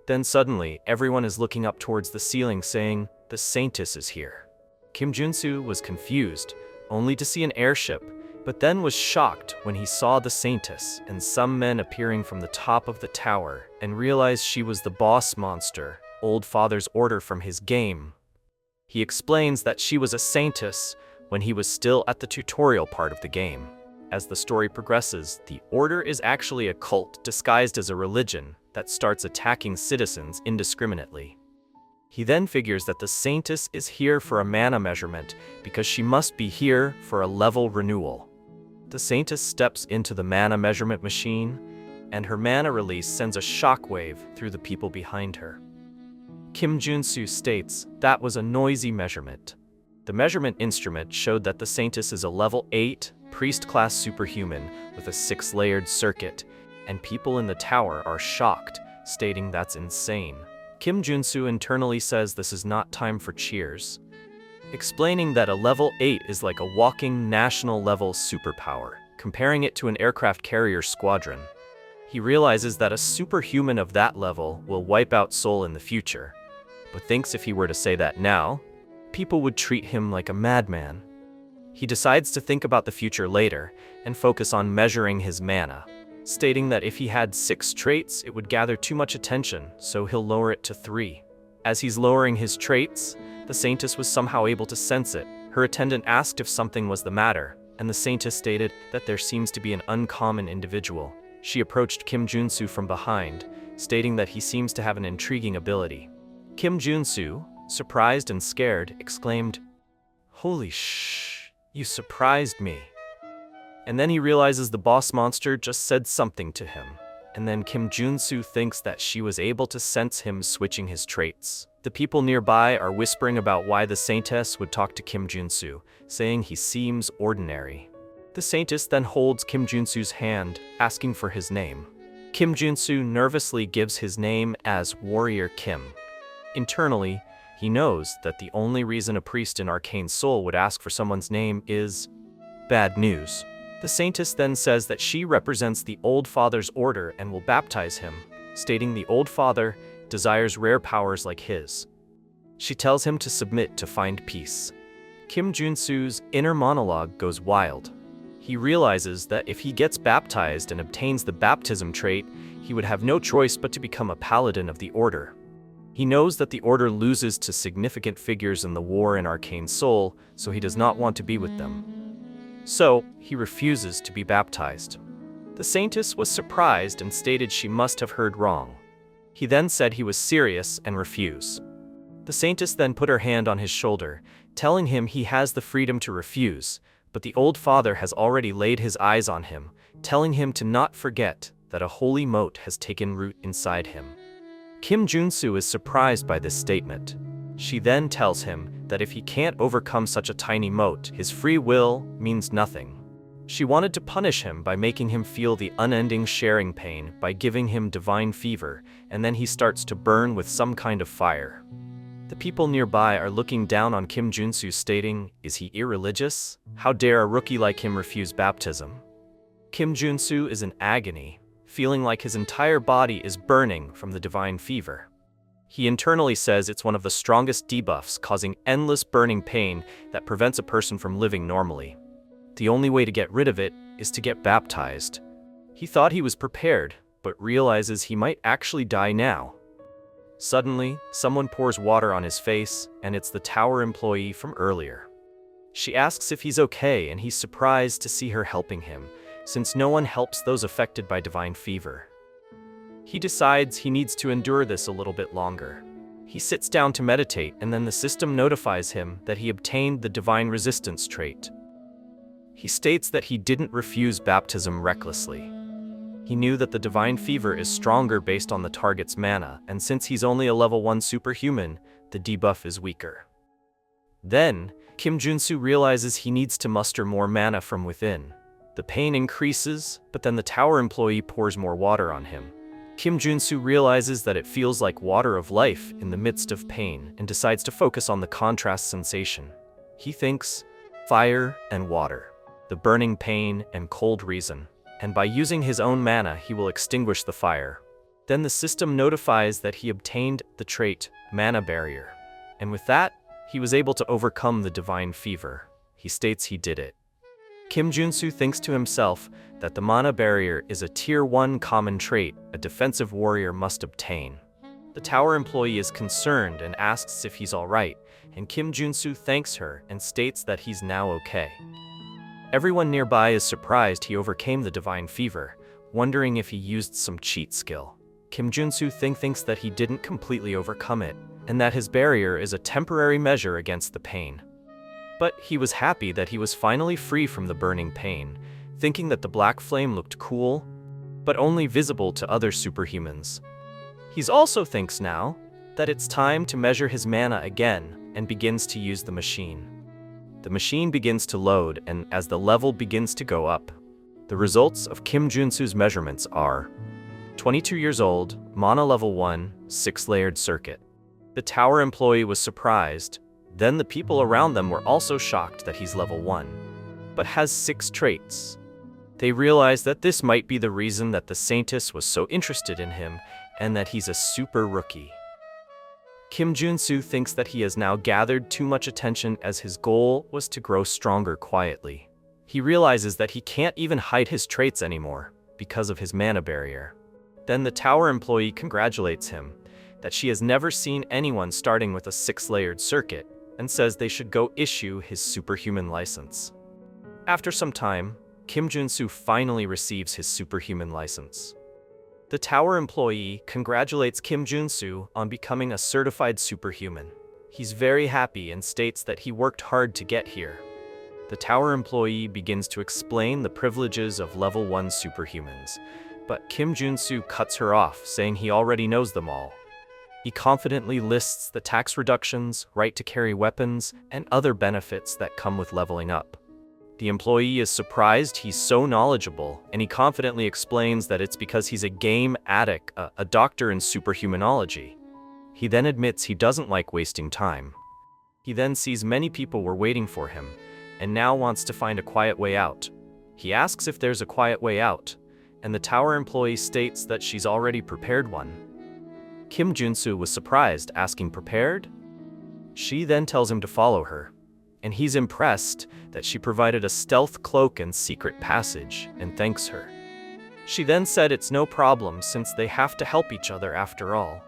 Then suddenly, everyone is looking up towards the ceiling saying, "The Saintess is here." Kim Junsu was confused, only to see an airship, but then was shocked when he saw the Saintess and some men appearing from the top of the tower, and realized she was the boss monster, Old Father's order from his game. He explains that she was a Saintess when he was still at the tutorial part of the game. As the story progresses, the order is actually a cult disguised as a religion that starts attacking citizens indiscriminately. He then figures that the Saintess is here for a mana measurement because she must be here for a level renewal. The Saintess steps into the mana measurement machine, and her mana release sends a shockwave through the people behind her. Kim Junsu states that was a noisy measurement. The measurement instrument showed that the Saintess is a level 8 priest-class superhuman with a 6-layered circuit, and people in the tower are shocked, stating that's insane. Kim Junsu internally says this is not time for cheers, explaining that a level 8 is like a walking national-level superpower, comparing it to an aircraft carrier squadron. He realizes that a superhuman of that level will wipe out Seoul in the future, but thinks if he were to say that now, people would treat him like a madman. He decides to think about the future later and focus on measuring his mana, stating that if he had 6 traits, it would gather too much attention, so he'll lower it to 3. As he's lowering his traits, the Saintess was somehow able to sense it. Her attendant asked if something was the matter, and the Saintess stated that there seems to be an uncommon individual. She approached Kim Junsu from behind, stating that he seems to have an intriguing ability. Kim Junsu, surprised and scared, exclaimed, "Holy shh, you surprised me." And then he realizes the boss monster just said something to him. And then Kim Junsu thinks that she was able to sense him switching his traits. The people nearby are whispering about why the Saintess would talk to Kim Junsu, saying he seems ordinary. The saintess then holds Kim Junsu's hand, asking for his name. Kim Junsu nervously gives his name as Warrior Kim. Internally, he knows that the only reason a priest in Arcane Seoul would ask for someone's name is bad news. The saintess then says that she represents the Old Father's order and will baptize him, stating the Old Father desires rare powers like his. She tells him to submit to find peace. Kim Junsu's inner monologue goes wild. He realizes that if he gets baptized and obtains the baptism trait, he would have no choice but to become a paladin of the order. He knows that the order loses to significant figures in the war in Arcane Seoul, so he does not want to be with them. So, he refuses to be baptized. The saintess was surprised and stated she must have heard wrong. He then said he was serious and refused. The saintess then put her hand on his shoulder, telling him he has the freedom to refuse, but the Old Father has already laid his eyes on him, telling him to not forget that a holy mote has taken root inside him. Kim Junsu is surprised by this statement. She then tells him that if he can't overcome such a tiny mote, his free will means nothing. She wanted to punish him by making him feel the unending sharing pain by giving him divine fever, and then he starts to burn with some kind of fire. The people nearby are looking down on Kim Junsu, stating, "Is he irreligious? How dare a rookie like him refuse baptism?" Kim Junsu is in agony, feeling like his entire body is burning from the divine fever. He internally says it's one of the strongest debuffs, causing endless burning pain that prevents a person from living normally. The only way to get rid of it is to get baptized. He thought he was prepared, but realizes he might actually die now. Suddenly, someone pours water on his face, and it's the tower employee from earlier. She asks if he's okay, and he's surprised to see her helping him, since no one helps those affected by divine fever. He decides he needs to endure this a little bit longer. He sits down to meditate, and then the system notifies him that he obtained the divine resistance trait. He states that he didn't refuse baptism recklessly. He knew that the divine fever is stronger based on the target's mana, and since he's only a level 1 superhuman, the debuff is weaker. Then, Kim Junsu realizes he needs to muster more mana from within. The pain increases, but then the tower employee pours more water on him. Kim Junsu realizes that it feels like water of life in the midst of pain and decides to focus on the contrast sensation. He thinks, fire and water, the burning pain and cold reason, and by using his own mana he will extinguish the fire. Then the system notifies that he obtained the trait, Mana Barrier, and with that, he was able to overcome the divine fever. He states he did it. Kim Junsu thinks to himself that the Mana Barrier is a Tier 1 common trait a defensive warrior must obtain. The tower employee is concerned and asks if he's alright, and Kim Junsu thanks her and states that he's now okay. Everyone nearby is surprised he overcame the divine fever, wondering if he used some cheat skill. Kim Junsu thinks that he didn't completely overcome it, and that his barrier is a temporary measure against the pain. But he was happy that he was finally free from the burning pain, thinking that the black flame looked cool, but only visible to other superhumans. He also thinks now that it's time to measure his mana again and begins to use the machine. The machine begins to load, and as the level begins to go up, the results of Kim Junsu's measurements are 22 years old, mana level 1, 6-layered circuit. The tower employee was surprised. Then the people around them were also shocked that he's level 1, but has 6 traits. They realize that this might be the reason that the saintess was so interested in him, and that he's a super rookie. Kim Junsu thinks that he has now gathered too much attention as his goal was to grow stronger quietly. He realizes that he can't even hide his traits anymore because of his mana barrier. Then the tower employee congratulates him that she has never seen anyone starting with a 6-layered circuit, and says they should go issue his superhuman license. After some time, Kim Junsu finally receives his superhuman license. The tower employee congratulates Kim Junsu on becoming a certified superhuman. He's very happy and states that he worked hard to get here. The tower employee begins to explain the privileges of level 1 superhumans, but Kim Junsu cuts her off, saying he already knows them all. He confidently lists the tax reductions, right to carry weapons, and other benefits that come with leveling up. The employee is surprised he's so knowledgeable, and he confidently explains that it's because he's a game addict, a doctor in superhumanology. He then admits he doesn't like wasting time. He then sees many people were waiting for him, and now wants to find a quiet way out. He asks if there's a quiet way out, and the tower employee states that she's already prepared one. Kim Junsu was surprised, asking, "Prepared?" She then tells him to follow her, and he's impressed that she provided a stealth cloak and secret passage, and thanks her. She then said it's no problem since they have to help each other after all.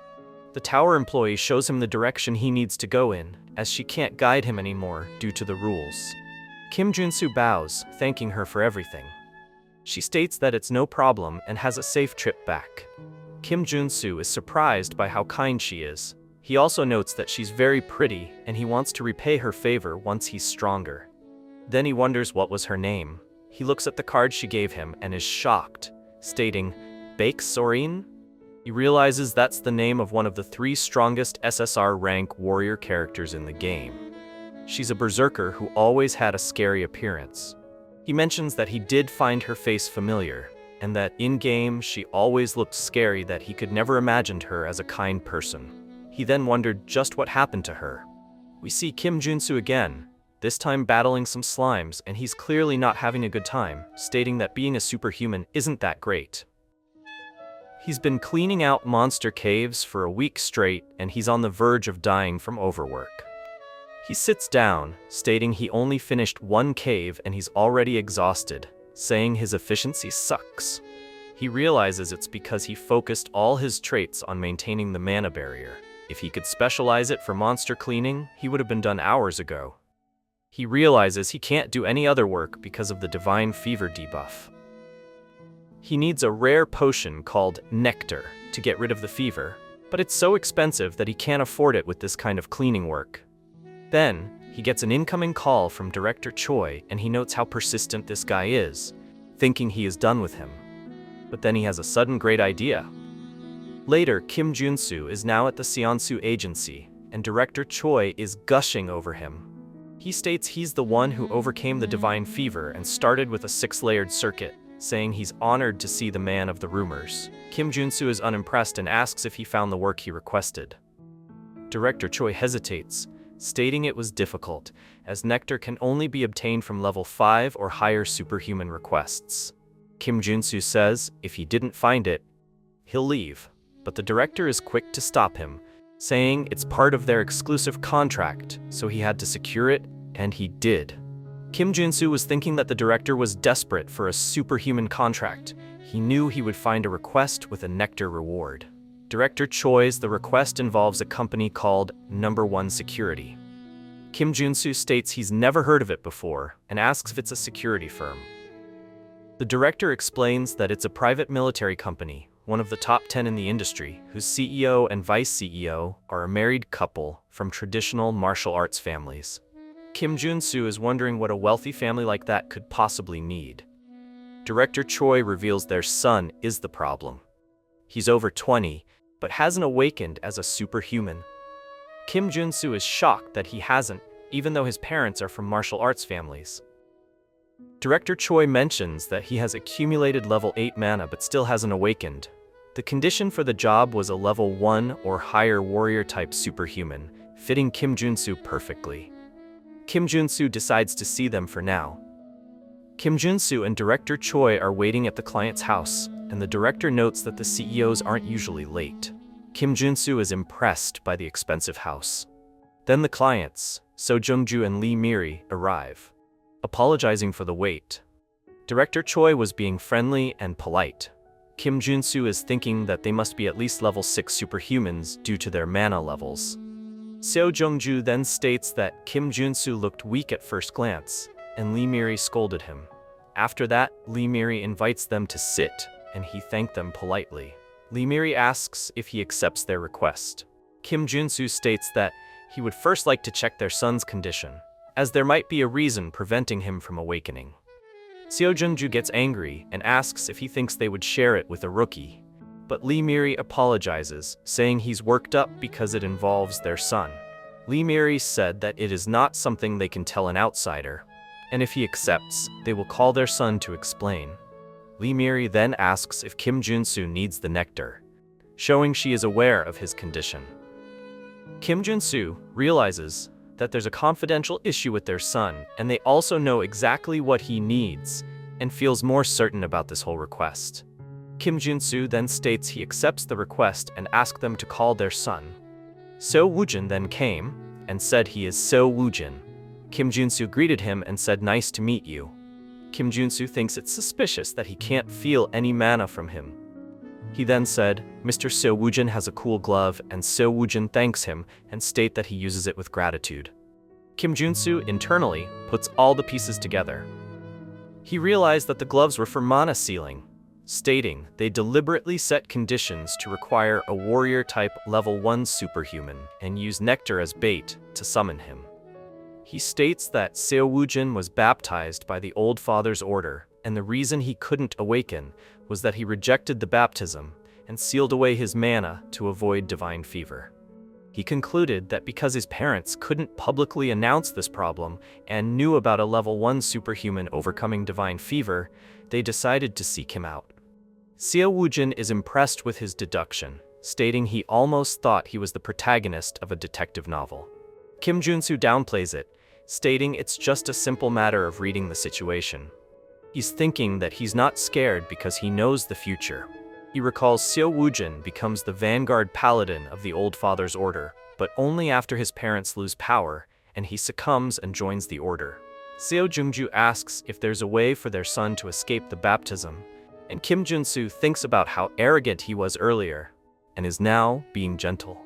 The tower employee shows him the direction he needs to go in, as she can't guide him anymore due to the rules. Kim Junsu bows, thanking her for everything. She states that it's no problem and has a safe trip back. Kim Junsu is surprised by how kind she is. He also notes that she's very pretty and he wants to repay her favor once he's stronger. Then he wonders what was her name. He looks at the card she gave him and is shocked, stating, "Bake Sorin?" He realizes that's the name of one of the 3 strongest SSR rank warrior characters in the game. She's a berserker who always had a scary appearance. He mentions that he did find her face familiar, and that in-game she always looked scary, that he could never imagined her as a kind person. He then wondered just what happened to her. We see Kim Junsu again, this time battling some slimes, and he's clearly not having a good time, stating that being a superhuman isn't that great. He's been cleaning out monster caves for a week straight, and he's on the verge of dying from overwork. He sits down, stating he only finished 1 cave and he's already exhausted, saying his efficiency sucks. He realizes it's because he focused all his traits on maintaining the mana barrier. If he could specialize it for monster cleaning, he would have been done hours ago. He realizes he can't do any other work because of the divine fever debuff. He needs a rare potion called Nectar to get rid of the fever, but it's so expensive that he can't afford it with this kind of cleaning work. Then, he gets an incoming call from Director Choi, and he notes how persistent this guy is, thinking he is done with him. But then he has a sudden great idea. Later, Kim Junsu is now at the Seonsu agency, and Director Choi is gushing over him. He states he's the one who overcame the divine fever and started with a 6-layered circuit, saying he's honored to see the man of the rumors. Kim Junsu is unimpressed and asks if he found the work he requested. Director Choi hesitates, stating it was difficult, as nectar can only be obtained from level 5 or higher superhuman requests. Kim Junsu says if he didn't find it, he'll leave, but the director is quick to stop him, saying it's part of their exclusive contract, so he had to secure it, and he did. Kim Junsu was thinking that the director was desperate for a superhuman contract. He knew he would find a request with a nectar reward. Director Choi's the request involves a company called Number One Security. Kim Junsu states he's never heard of it before and asks if it's a security firm. The director explains that it's a private military company, one of the top 10 in the industry, whose CEO and vice CEO are a married couple from traditional martial arts families. Kim Junsu is wondering what a wealthy family like that could possibly need. Director Choi reveals their son is the problem. He's over 20, but hasn't awakened as a superhuman. Kim Junsu is shocked that he hasn't, even though his parents are from martial arts families. Director Choi mentions that he has accumulated level 8 mana but still hasn't awakened. The condition for the job was a level 1 or higher warrior-type superhuman, fitting Kim Junsu perfectly. Kim Junsu decides to see them for now. Kim Junsu and Director Choi are waiting at the client's house, and the director notes that the CEOs aren't usually late. Kim Junsu is impressed by the expensive house. Then the clients, So Jungju and Lee Miri, arrive, apologizing for the wait. Director Choi was being friendly and polite. Kim Junsu is thinking that they must be at least level 6 superhumans due to their mana levels. Seo Jungju then states that Kim Junsu looked weak at first glance, and Lee Miri scolded him. After that, Lee Miri invites them to sit, and he thanked them politely. Lee Miri asks if he accepts their request. Kim Junsu states that he would first like to check their son's condition, as there might be a reason preventing him from awakening. Seo Jungju gets angry and asks if he thinks they would share it with a rookie. But Lee Miri apologizes, saying he's worked up because it involves their son. Lee Miri said that it is not something they can tell an outsider. and if he accepts, they will call their son to explain. Lee Miri then asks if Kim Junsu needs the nectar, showing she is aware of his condition. Kim Junsu realizes that there's a confidential issue with their son, and they also know exactly what he needs, and feels more certain about this whole request. Kim Junsu then states he accepts the request and asks them to call their son. So Woojin then came and said he is So Woojin. Kim Junsu greeted him and said nice to meet you. Kim Junsu thinks it's suspicious that he can't feel any mana from him. He then said, Mr. So Woojin has a cool glove, and So Woojin thanks him and state that he uses it with gratitude. Kim Junsu internally puts all the pieces together. He realized that the gloves were for mana sealing, stating they deliberately set conditions to require a warrior-type level 1 superhuman and use nectar as bait to summon him. He states that Seo Woojin was baptized by the Old Father's order, and the reason he couldn't awaken was that he rejected the baptism and sealed away his mana to avoid divine fever. He concluded that because his parents couldn't publicly announce this problem and knew about a level 1 superhuman overcoming divine fever, they decided to seek him out. Seo Woojin is impressed with his deduction, stating he almost thought he was the protagonist of a detective novel. Kim Junsu downplays it, stating it's just a simple matter of reading the situation. He's thinking that he's not scared because he knows the future. He recalls Seo Woojin becomes the vanguard paladin of the Old Father's order, but only after his parents lose power, and he succumbs and joins the order. Seo Jungju asks if there's a way for their son to escape the baptism, and Kim Junsu thinks about how arrogant he was earlier, and is now being gentle.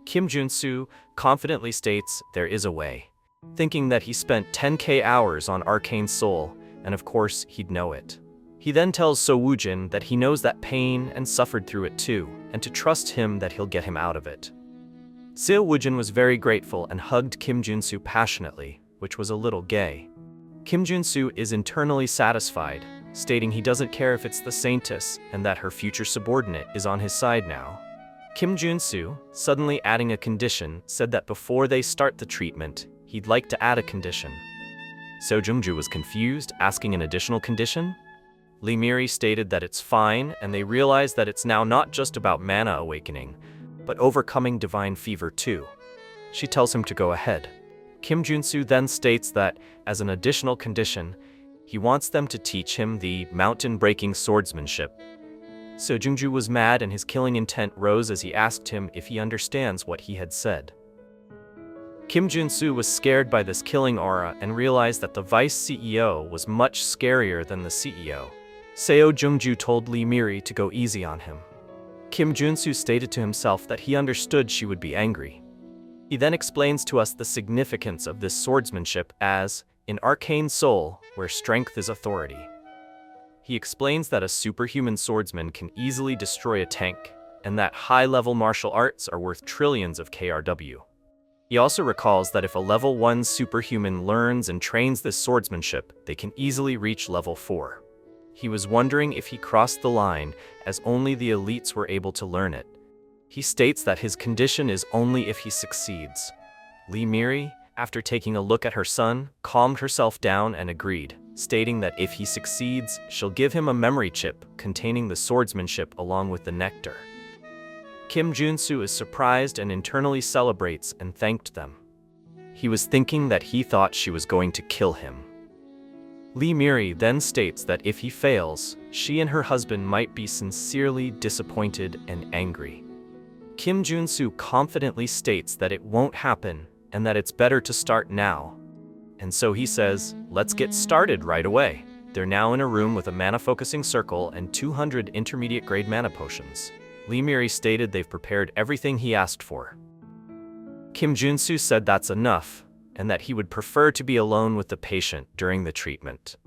Kim Junsu confidently states there is a way, thinking that he spent 10k hours on Arcane Seoul, and of course he'd know it. He then tells So Woojin that he knows that pain and suffered through it too, and to trust him that he'll get him out of it. Seo Woojin was very grateful and hugged Kim Junsu passionately, which was a little gay. Kim Junsu is internally satisfied, stating he doesn't care if it's the Saintess and that her future subordinate is on his side now. Kim Junsu, suddenly adding a condition, said that before they start the treatment, he'd like to add a condition. So Jungju was confused, asking an additional condition? Lee Miri stated that it's fine, and they realized that it's now not just about mana awakening, but overcoming divine fever too. She tells him to go ahead. Kim Junsu then states that, as an additional condition, he wants them to teach him the mountain-breaking swordsmanship. So Jungju was mad and his killing intent rose as he asked him if he understands what he had said. Kim Junsu was scared by this killing aura and realized that the vice CEO was much scarier than the CEO. Seo Jungju told Lee Miri to go easy on him. Kim Junsu stated to himself that he understood she would be angry. He then explains to us the significance of this swordsmanship as, in Arcane Seoul, where strength is authority. He explains that a superhuman swordsman can easily destroy a tank, and that high-level martial arts are worth trillions of KRW. He also recalls that if a level 1 superhuman learns and trains this swordsmanship, they can easily reach level 4. He was wondering if he crossed the line, as only the elites were able to learn it. He states that his condition is only if he succeeds. Lee Miri, after taking a look at her son, calmed herself down and agreed, stating that if he succeeds, she'll give him a memory chip containing the swordsmanship along with the nectar. Kim Junsu is surprised and internally celebrates and thanked them. He was thinking that he thought she was going to kill him. Lee Miri then states that if he fails, she and her husband might be sincerely disappointed and angry. Kim Junsu confidently states that it won't happen and that it's better to start now. And so he says, let's get started right away. They're now in a room with a mana-focusing circle and 200 intermediate-grade mana potions. Lee Miri stated they've prepared everything he asked for. Kim Junsu said that's enough, and that he would prefer to be alone with the patient during the treatment.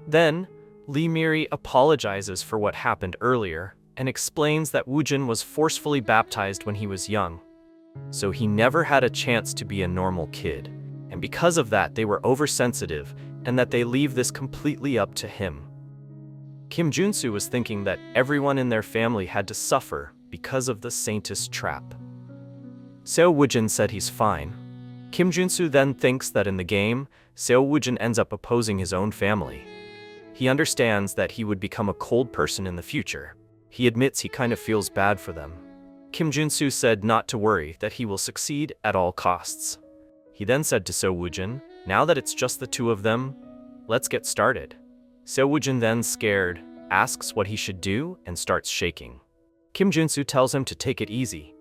Then, Lee Miri apologizes for what happened earlier and explains that Woojin was forcefully baptized when he was young, so he never had a chance to be a normal kid, and because of that they were oversensitive and that they leave this completely up to him. Kim Junsu was thinking that everyone in their family had to suffer because of the Saintess trap. Seo Woojin said he's fine. Kim Junsu then thinks that in the game, Seo Woojin ends up opposing his own family. He understands that he would become a cold person in the future. He admits he kind of feels bad for them. Kim Junsu said not to worry, that he will succeed at all costs. He then said to Seo Woojin, now that it's just the two of them, let's get started. Seo Woojin then, scared, asks what he should do and starts shaking. Kim Junsu tells him to take it easy.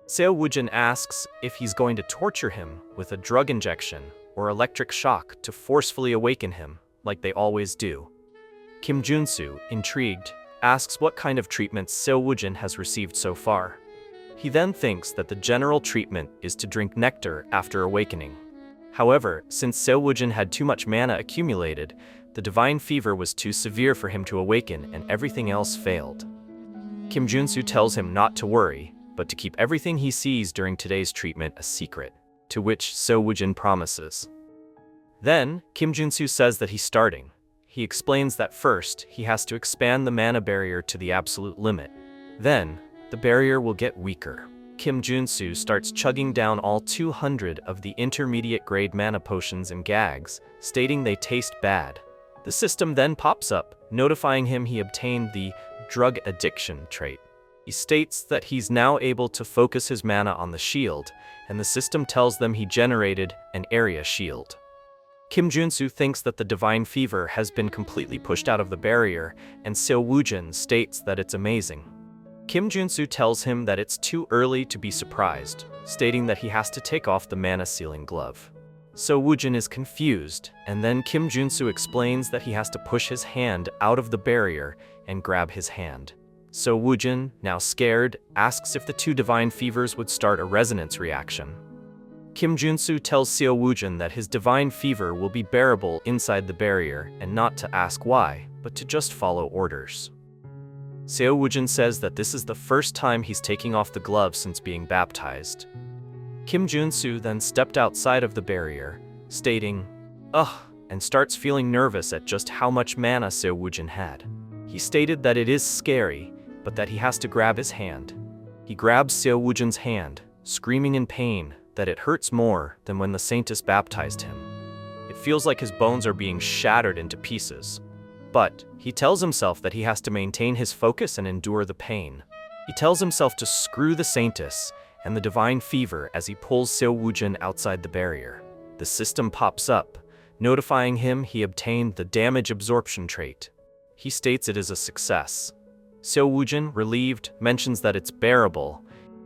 Seo Woojin asks if he's going to torture him with a drug injection or electric shock to forcefully awaken him, like they always do. Kim Junsu, intrigued, asks what kind of treatments Seo Woojin has received so far. He then thinks that the general treatment is to drink nectar after awakening. However, since Seo Woojin had too much mana accumulated, the divine fever was too severe for him to awaken and everything else failed. Kim Junsu tells him not to worry, but to keep everything he sees during today's treatment a secret, to which Seo Woojin promises. Then, Kim Junsu says that he's starting. He explains that first, he has to expand the mana barrier to the absolute limit. Then, the barrier will get weaker. Kim Junsu starts chugging down all 200 of the intermediate grade mana potions and gags, stating they taste bad. The system then pops up, notifying him he obtained the drug addiction trait. He states that he's now able to focus his mana on the shield, and the system tells them he generated an area shield. Kim Junsu thinks that the divine fever has been completely pushed out of the barrier, and Seo Woojin states that it's amazing. Kim Junsu tells him that it's too early to be surprised, stating that he has to take off the mana sealing glove. Seo Woojin is confused, and then Kim Junsu explains that he has to push his hand out of the barrier and grab his hand. Seo Woojin, now scared, asks if the two divine fevers would start a resonance reaction. Kim Junsu tells Seo Woojin that his divine fever will be bearable inside the barrier and not to ask why, but to just follow orders. Seo Woojin says that this is the first time he's taking off the glove since being baptized. Kim Junsu then stepped outside of the barrier, stating, "Ugh," and starts feeling nervous at just how much mana Seo Woojin had. He stated that it is scary, but that he has to grab his hand. He grabs Seo Woojin's hand, screaming in pain that it hurts more than when the Saintess baptized him. It feels like his bones are being shattered into pieces. But he tells himself that he has to maintain his focus and endure the pain. He tells himself to screw the Saintess and the divine fever as he pulls Seo Woojin outside the barrier. The system pops up, notifying him he obtained the damage absorption trait. He states it is a success. Seo Woojin, relieved, mentions that it's bearable,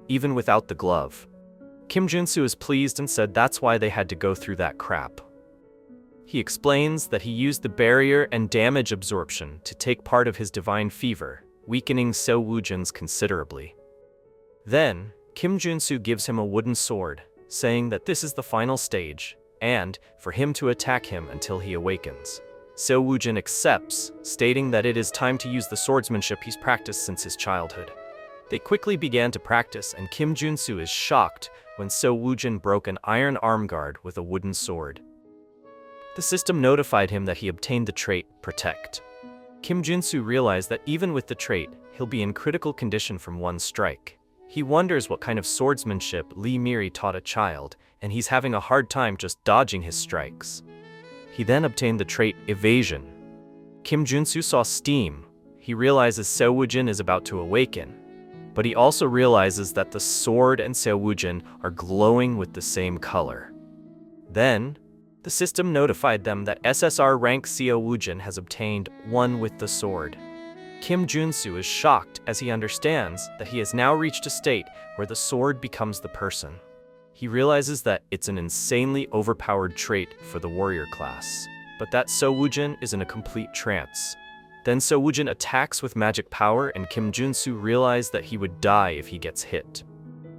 even without the glove. Kim Junsu is pleased and said that's why they had to go through that crap. He explains that he used the barrier and damage absorption to take part of his divine fever, weakening Seo Woojin's considerably. Then, Kim Junsu gives him a wooden sword, saying that this is the final stage, and for him to attack him until he awakens. Seo Woojin accepts, stating that it is time to use the swordsmanship he's practiced since his childhood. They quickly began to practice, and Kim Junsu is shocked when Seo Woojin broke an iron arm guard with a wooden sword. The system notified him that he obtained the trait Protect. Kim Junsu realized that even with the trait, he'll be in critical condition from one strike. He wonders what kind of swordsmanship Lee Miri taught a child, and he's having a hard time just dodging his strikes. He then obtained the trait Evasion. Kim Junsu saw steam. He realizes Seo Woojin is about to awaken, but he also realizes that the sword and Seo Woojin are glowing with the same color. Then, the system notified them that SSR rank Seo Woojin has obtained 1 with the sword. Kim Junsu is shocked as he understands that he has now reached a state where the sword becomes the person. He realizes that it's an insanely overpowered trait for the warrior class, but that Seo Woojin is in a complete trance. Then Seo Woojin attacks with magic power, and Kim Junsu realized that he would die if he gets hit.